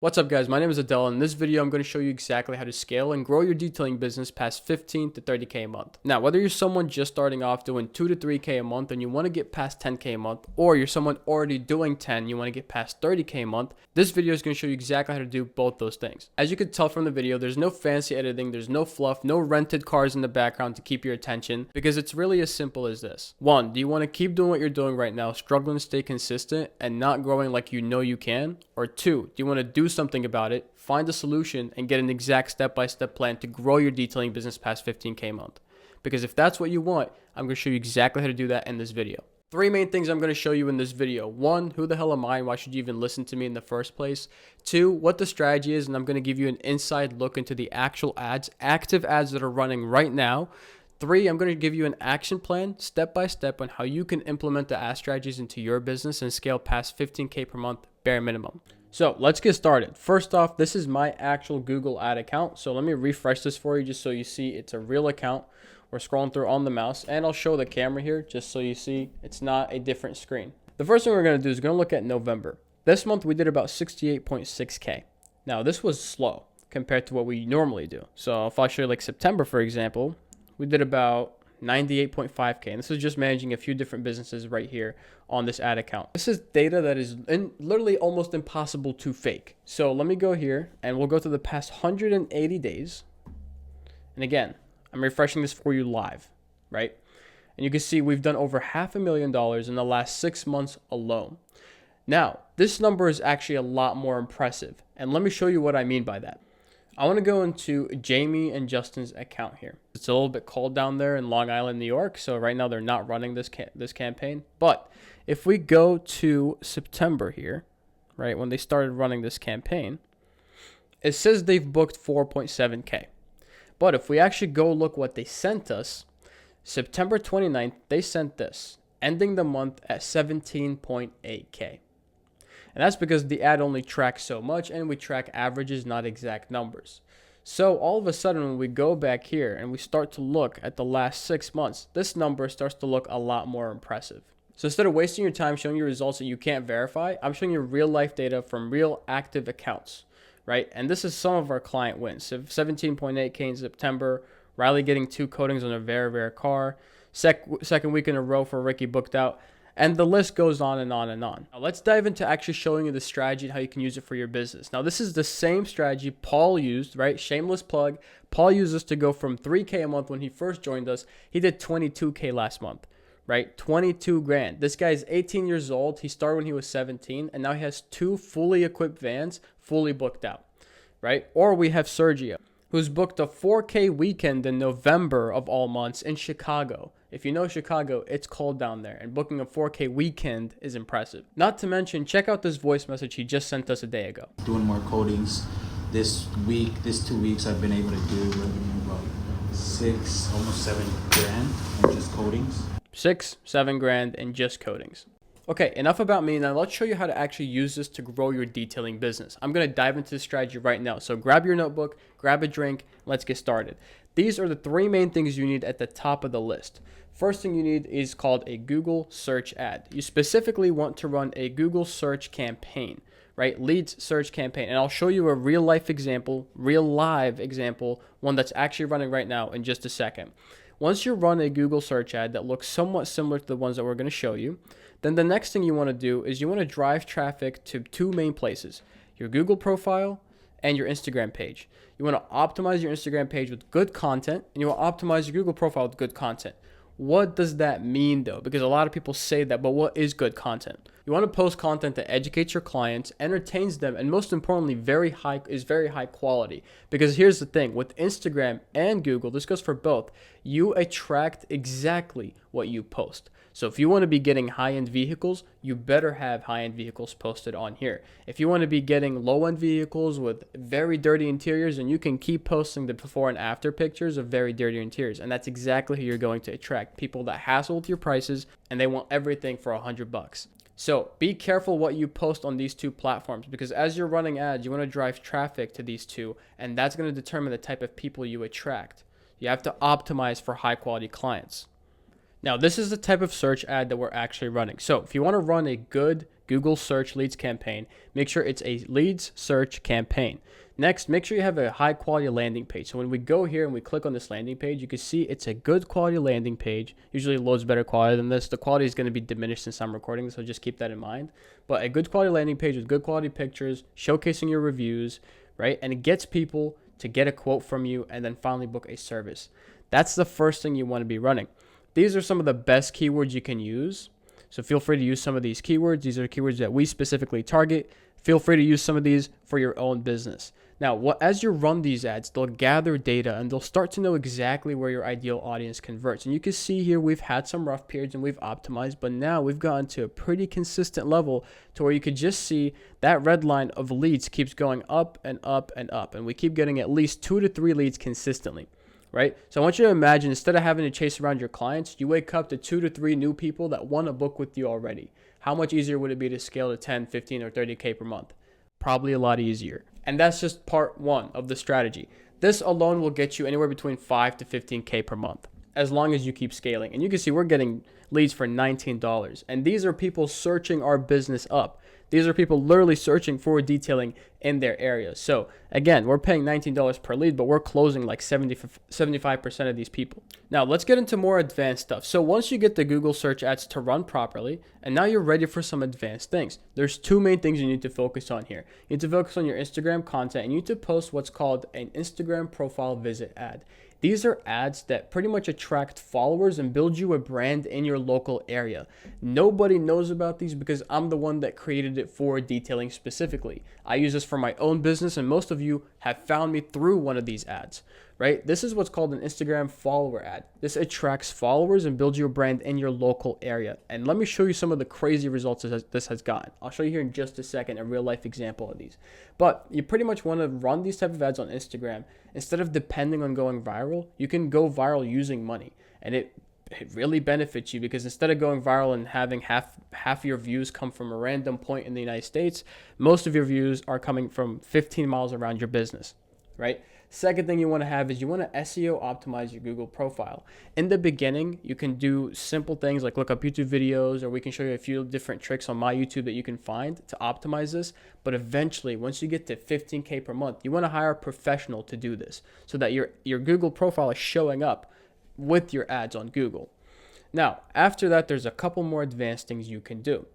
What's up guys, my name is Adele and in this video I'm going to show you exactly how to scale and grow your detailing business past 15 to 30k a month. Now whether you're someone just starting off doing 2 to 3k a month and you want to get past 10k a month, or you're someone already doing 10 and you want to get past 30k a month, this video is going to show you exactly how to do both those things. As you can tell from the video, there's no fancy editing, there's no fluff, no rented cars in the background to keep your attention, because it's really as simple as this. 1. Do you want to keep doing what you're doing right now, struggling to stay consistent and not growing like you know you can? Or 2, do you want to do something about it, find a solution, and get an exact step-by-step plan to grow your detailing business past 15k a month? Because if that's what you want, I'm going to show you exactly how to do that in this video. 3 main things I'm going to show you in this video. 1, who the hell am I and why should you even listen to me in the first place? 2, what the strategy is, and I'm going to give you an inside look into the actual ads, active ads that are running right now. 3, I'm going to give you an action plan step by step on how you can implement the ad strategies into your business and scale past 15k per month bare minimum. So let's get started. First off, this is my actual Google ad account. So let me refresh this for you just so you see it's a real account. We're scrolling through on the mouse, and I'll show the camera here just so you see it's not a different screen. The first thing we're going to do is we're going to look at November. This month we did about 68.6k. Now this was slow compared to what we normally do. So if I show you like September, for example, we did about 98.5k, and this is just managing a few different businesses right here on this ad account. This is data that is literally almost impossible to fake. So let me go here and we'll go to the past 180 days. And again, I'm refreshing this for you live, right? And you can see we've done over $500,000 in the last 6 months alone. Now, this number is actually a lot more impressive, and let me show you what I mean by that. I want to go into Jamie and Justin's account here. It's a little bit cold down there in Long Island, New York, so right now they're not running this campaign. But if we go to September here, right, when they started running this campaign, it says they've booked 4.7k. But if we actually go look what they sent us, September 29th, they sent this, ending the month at 17.8k. And that's because the ad only tracks so much, and we track averages, not exact numbers. So all of a sudden, when we go back here and we start to look at the last 6 months, this number starts to look a lot more impressive. So instead of wasting your time showing you results that you can't verify, I'm showing you real life data from real active accounts, right? And this is some of our client wins. So 17.8k in September, Riley getting 2 coatings on a very rare car, second week in a row for Ricky booked out. And the list goes on and on and on. Now let's dive into actually showing you the strategy and how you can use it for your business. Now this is the same strategy Paul used, right? Shameless plug. Paul used this to go from 3k a month when he first joined us. He did 22k last month, right? 22 grand. This guy is 18 years old. He started when he was 17, and now he has 2 fully equipped vans, fully booked out, right? Or we have Sergio, who's booked a 4k weekend in November of all months in Chicago. If you know Chicago, it's cold down there, and booking a 4k weekend is impressive. Not to mention, check out this voice message he just sent us a day ago. Doing more coatings this week, this 2 weeks, I've been able to do revenue about 6, almost 7 grand in just coatings. 6-7 grand in just coatings. Okay, enough about me. Now let's show you how to actually use this to grow your detailing business. I'm going to dive into this strategy right now. So grab your notebook, grab a drink, let's get started. These are the 3 main things you need at the top of the list. First thing you need is called a Google search ad. You specifically want to run a Google search campaign, right? Leads search campaign. And I'll show you a real life example, real live example, one that's actually running right now in just a second. Once you run a Google search ad that looks somewhat similar to the ones that we're going to show you, then the next thing you want to do is you want to drive traffic to 2 main places, your Google profile and your Instagram page. You want to optimize your Instagram page with good content, and you want to optimize your Google profile with good content. What does that mean though? Because a lot of people say that, but what is good content? You want to post content that educates your clients, entertains them, and most importantly, very high quality. Because here's the thing, with Instagram and Google, this goes for both, you attract exactly what you post. So if you want to be getting high-end vehicles, you better have high-end vehicles posted on here. If you want to be getting low-end vehicles with very dirty interiors, then you can keep posting the before and after pictures of very dirty interiors. And that's exactly who you're going to attract, people that hassle with your prices and they want everything for $100. So be careful what you post on these 2 platforms, because as you're running ads, you want to drive traffic to these 2, and that's going to determine the type of people you attract. You have to optimize for high-quality clients. Now, this is the type of search ad that we're actually running. So if you want to run a good Google search leads campaign. Make sure it's a leads search campaign. Next, make sure you have a high quality landing page. So when we go here and we click on this landing page, you can see it's a good quality landing page. Usually loads better quality than this. The quality is going to be diminished since I'm recording, so just keep that in mind. But a good quality landing page with good quality pictures, showcasing your reviews, right? And it gets people to get a quote from you and then finally book a service. That's the first thing you want to be running. These are some of the best keywords you can use. So feel free to use some of these keywords. These are keywords that we specifically target. Feel free to use some of these for your own business. Now, as you run these ads, they'll gather data and they'll start to know exactly where your ideal audience converts. And you can see here we've had some rough periods and we've optimized, but now we've gotten to a pretty consistent level to where you could just see that red line of leads keeps going up and up and up. And we keep getting at least 2 to 3 leads consistently. Right? So I want you to imagine, instead of having to chase around your clients, you wake up to 2 to 3 new people that want to book with you already. How much easier would it be to scale to 10, 15, or 30K per month? Probably a lot easier. And that's just part one of the strategy. This alone will get you anywhere between 5 to 15K per month, as long as you keep scaling. And you can see we're getting leads for $19. And these are people searching our business up. These are people literally searching for detailing in their area. So again, we're paying $19 per lead, but we're closing like 75% of these people. Now let's get into more advanced stuff. So once you get the Google search ads to run properly, and now you're ready for some advanced things, there's 2 main things you need to focus on here. You need to focus on your Instagram content, and you need to post what's called an Instagram profile visit ad. These are ads that pretty much attract followers and build you a brand in your local area. Nobody knows about these because I'm the one that created it for detailing specifically. I use this for my own business, and most of you have found me through one of these ads, right? This is what's called an Instagram follower ad. This attracts followers and builds your brand in your local area. And let me show you some of the crazy results this has gotten. I'll show you here in just a second a real life example of these. But you pretty much want to run these type of ads on Instagram. Instead of depending on going viral, you can go viral using money. And it really benefits you, because instead of going viral and having half your views come from a random point in the United States, most of your views are coming from 15 miles around your business, right? Second thing you want to have is you want to SEO optimize your Google profile. In the beginning, you can do simple things like look up YouTube videos, or we can show you a few different tricks on my YouTube that you can find to optimize this. But eventually, once you get to 15K per month, you want to hire a professional to do this so that your Google profile is showing up with your ads on Google. Now, after that, there's a couple more advanced things you can do.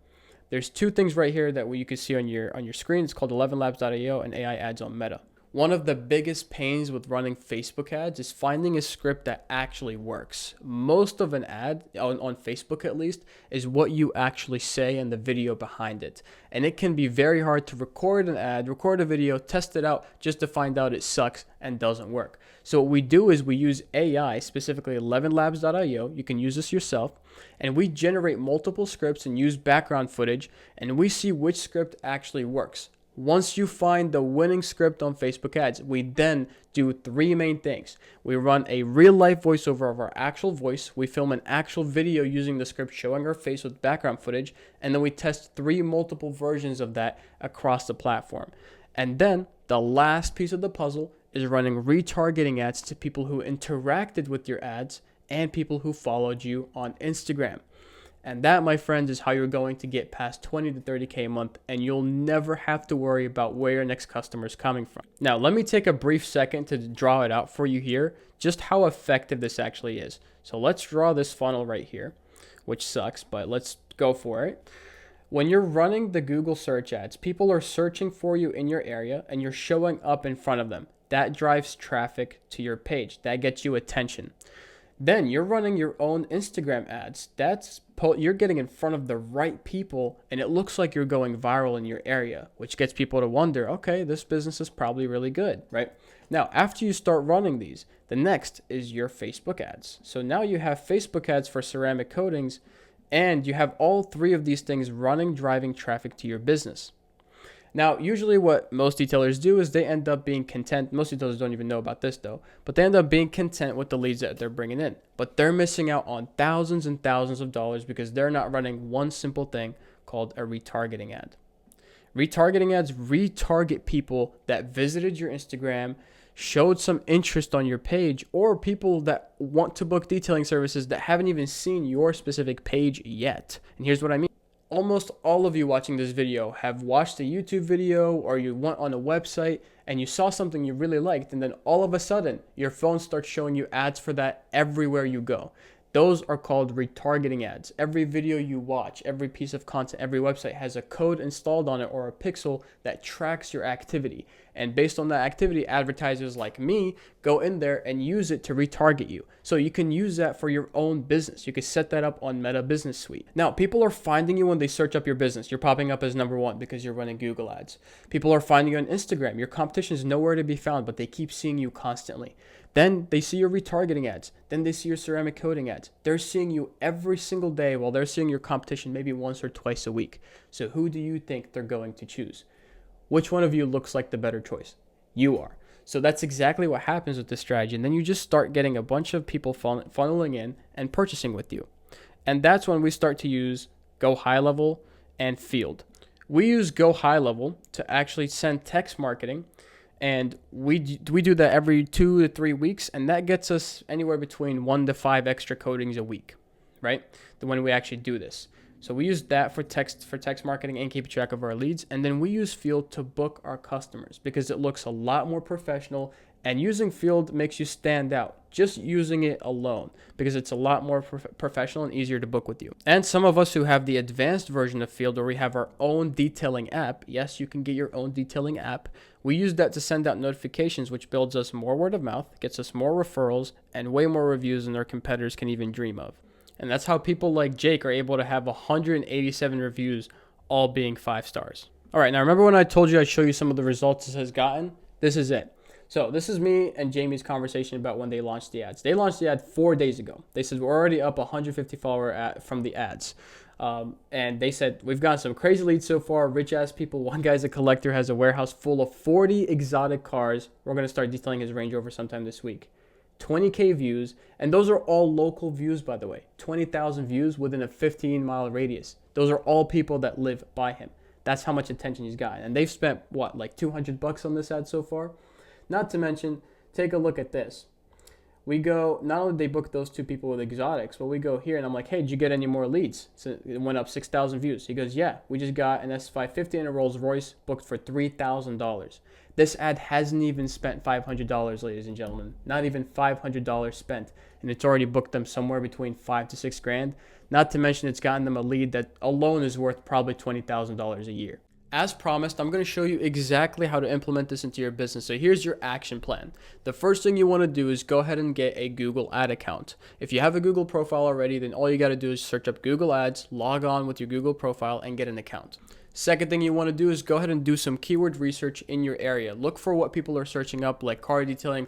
There's 2 things right here that you can see on your screen. It's called 11labs.io and AI ads on Meta. One of the biggest pains with running Facebook ads is finding a script that actually works. Most of an ad, on Facebook at least, is what you actually say and the video behind it. And it can be very hard to record an ad, record a video, test it out just to find out it sucks and doesn't work. So what we do is we use AI, specifically 11labs.io. You can use this yourself. And we generate multiple scripts and use background footage, and we see which script actually works. Once you find the winning script on Facebook ads, we then do 3 main things. We run a real life voiceover of our actual voice. We film an actual video using the script showing our face with background footage. And then we test 3 multiple versions of that across the platform. And then the last piece of the puzzle is running retargeting ads to people who interacted with your ads and people who followed you on Instagram. And that, my friends, is how you're going to get past 20 to 30K a month, and you'll never have to worry about where your next customer is coming from. Now, let me take a brief second to draw it out for you here, just how effective this actually is. So let's draw this funnel right here, which sucks, but let's go for it. When you're running the Google search ads, people are searching for you in your area, and you're showing up in front of them. That drives traffic to your page. That gets you attention. Then you're running your own Instagram ads. You're getting in front of the right people, and it looks like you're going viral in your area, which gets people to wonder, okay, this business is probably really good, right? Now, after you start running these, the next is your Facebook ads. So now you have Facebook ads for ceramic coatings, and you have all 3 of these things running, driving traffic to your business. Now, usually what most detailers do is they end up being content. Most detailers don't even know about this though, but they end up being content with the leads that they're bringing in. But they're missing out on thousands and thousands of dollars because they're not running one simple thing called a retargeting ad. Retargeting ads retarget people that visited your Instagram, showed some interest on your page, or people that want to book detailing services that haven't even seen your specific page yet. And here's what I mean. almost all of you watching this video have watched a YouTube video or you went on a website and you saw something you really liked, and then all of a sudden your phone starts showing you ads for that everywhere you go. Those are called retargeting ads. Every video you watch, every piece of content, every website has a code installed on it or a pixel that tracks your activity. And based on that activity, advertisers like me go in there and use it to retarget you. So you can use that for your own business. You can set that up on Meta Business Suite. Now, people are finding you when they search up your business. You're popping up as number one because you're running Google ads. People are finding you on Instagram. Your competition is nowhere to be found, but they keep seeing you constantly. Then they see your retargeting ads. Then they see your ceramic coating ads. They're seeing you every single day while they're seeing your competition maybe once or twice a week. So who do you think they're going to choose? Which one of you looks like the better choice? You are. So that's exactly what happens with this strategy. And then you just start getting a bunch of people funneling in and purchasing with you. And that's when we start to use Go High Level and Field. We use Go High Level to actually send text marketing. And we do that every 2 to 3 weeks, and that gets us anywhere between 1 to 5 extra coatings a week, right? When we actually do this. So we use that for text marketing and keep track of our leads. And then we use Field to book our customers because it looks a lot more professional, and using Field makes you stand out just using it alone because it's a lot more professional and easier to book with you. And some of us who have the advanced version of Field, where we have our own detailing app, yes, you can get your own detailing app. We use that to send out notifications, which builds us more word of mouth, gets us more referrals, and way more reviews than our competitors can even dream of. And that's how people like Jake are able to have 187 reviews, all being 5 stars. All right, now remember when I told you I'd show you some of the results this has gotten? This is it. So this is me and Jamie's conversation about when they launched the ads. They launched the ad 4 days ago. They said, we're already up 150 followers from the ads. And they said, we've gotten some crazy leads so far, rich ass people. One guy's a collector, has a warehouse full of 40 exotic cars. We're going to start detailing his Range Rover sometime this week. 20K views. And those are all local views, by the way. 20,000 views within a 15-mile radius. Those are all people that live by him. That's how much attention he's gotten. And they've spent, what, like $200 on this ad so far? Not to mention, take a look at this. We go, not only did they book those 2 people with exotics, but we go here and I'm like, hey, did you get any more leads? So it went up 6,000 views. He goes, yeah, we just got an S550 and a Rolls Royce booked for $3,000. This ad hasn't even spent $500, ladies and gentlemen. Not even $500 spent. And it's already booked them somewhere between $5 to $6 grand. Not to mention it's gotten them a lead that alone is worth probably $20,000 a year. As promised, I'm going to show you exactly how to implement this into your business. So here's your action plan. The first thing you want to do is go ahead and get a Google ad account. If you have a Google profile already, then all you got to do is search up Google Ads, log on with your Google profile, and get an account. Second thing you want to do is go ahead and do some keyword research in your area. Look for what people are searching up, like car detailing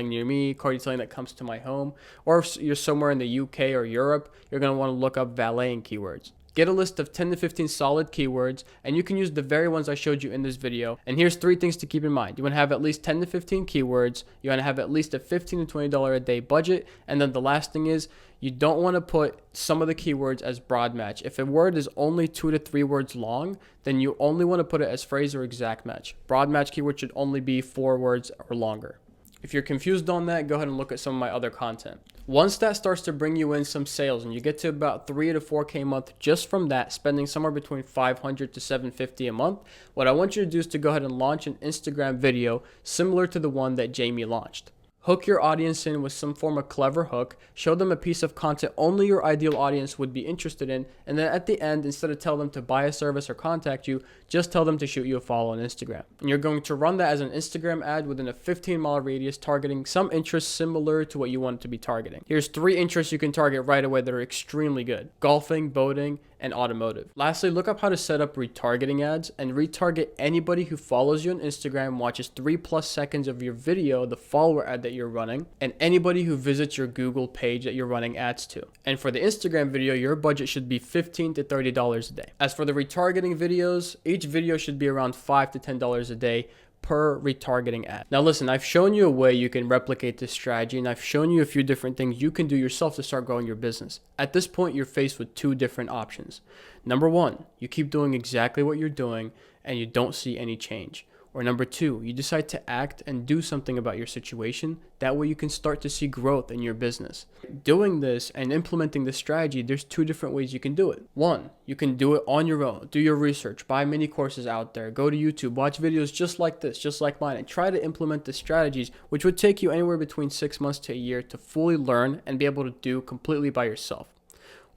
near me, car detailing that comes to my home. Or if you're somewhere in the UK or Europe, you're going to want to look up valeting keywords. Get a list of 10 to 15 solid keywords, and you can use the very ones I showed you in this video. And here's 3 things to keep in mind. You want to have at least 10 to 15 keywords. You want to have at least a $15 to $20 a day budget. And then the last thing is you don't want to put some of the keywords as broad match. If a word is only 2 to 3 words long, then you only want to put it as phrase or exact match. Broad match keyword should only be 4 words or longer. If you're confused on that, go ahead and look at some of my other content. Once that starts to bring you in some sales and you get to about 3 to 4K a month just from that, spending somewhere between $500 to $750 a month, what I want you to do is to go ahead and launch an Instagram video similar to the one that Jamie launched. Hook your audience in with some form of clever hook, show them a piece of content only your ideal audience would be interested in, and then at the end, instead of tell them to buy a service or contact you, just tell them to shoot you a follow on Instagram. And you're going to run that as an Instagram ad within a 15-mile radius, targeting some interests similar to what you want it to be targeting. Here's 3 interests you can target right away that are extremely good: golfing, boating, and automotive. Lastly, look up how to set up retargeting ads and retarget anybody who follows you on Instagram, watches 3+ seconds of your video, the follower ad that you're running, and anybody who visits your Google page that you're running ads to. And for the Instagram video, your budget should be $15 to $30 a day. As for the retargeting videos, each video should be around $5 to $10 a day per retargeting ad. Now listen, I've shown you a way you can replicate this strategy, and I've shown you a few different things you can do yourself to start growing your business. At this point, you're faced with 2 different options. Number 1, you keep doing exactly what you're doing and you don't see any change. Or number two, you decide to act and do something about your situation. That way you can start to see growth in your business. Doing this and implementing this strategy, there's two different ways you can do it. One, you can do it on your own. Do your research, buy many courses out there, go to YouTube, watch videos just like this, just like mine, and try to implement the strategies, which would take you anywhere between 6 months to a year to fully learn and be able to do completely by yourself.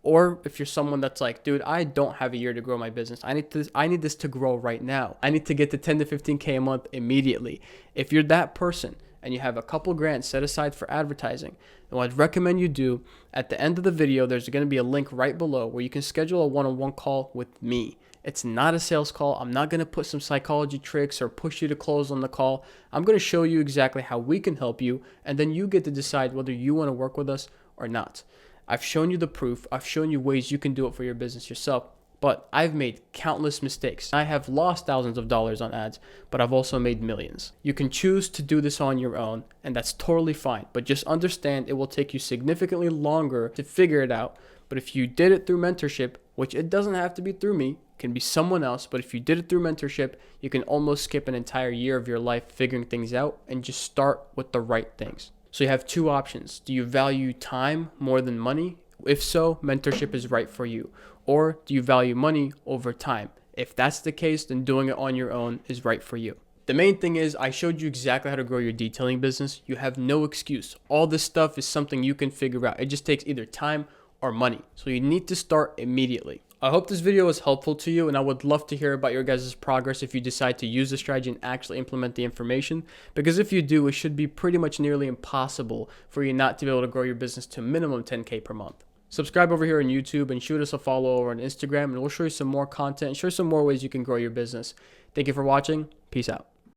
Or if you're someone that's like, dude, I don't have a year to grow my business. I need this to grow right now. I need to get to 10 to 15K a month immediately. If you're that person and you have a couple grand set aside for advertising, then what I'd recommend you do, at the end of the video, there's going to be a link right below where you can schedule a one-on-one call with me. It's not a sales call. I'm not going to put some psychology tricks or push you to close on the call. I'm going to show you exactly how we can help you, and then you get to decide whether you want to work with us or not. I've shown you the proof. I've shown you ways you can do it for your business yourself, but I've made countless mistakes. I have lost thousands of dollars on ads, but I've also made millions. You can choose to do this on your own, and that's totally fine, but just understand it will take you significantly longer to figure it out. But if you did it through mentorship, which it doesn't have to be through me, it can be someone else, but if you did it through mentorship, you can almost skip an entire year of your life figuring things out and just start with the right things. So you have two options. Do you value time more than money? If so, mentorship is right for you. Or do you value money over time? If that's the case, then doing it on your own is right for you. The main thing is I showed you exactly how to grow your detailing business. You have no excuse. All this stuff is something you can figure out. It just takes either time or money. So you need to start immediately. I hope this video was helpful to you, and I would love to hear about your guys' progress if you decide to use the strategy and actually implement the information, because if you do, it should be pretty much nearly impossible for you not to be able to grow your business to minimum 10K per month. Subscribe over here on YouTube and shoot us a follow over on Instagram, and we'll show you some more content and show you some more ways you can grow your business. Thank you for watching. Peace out.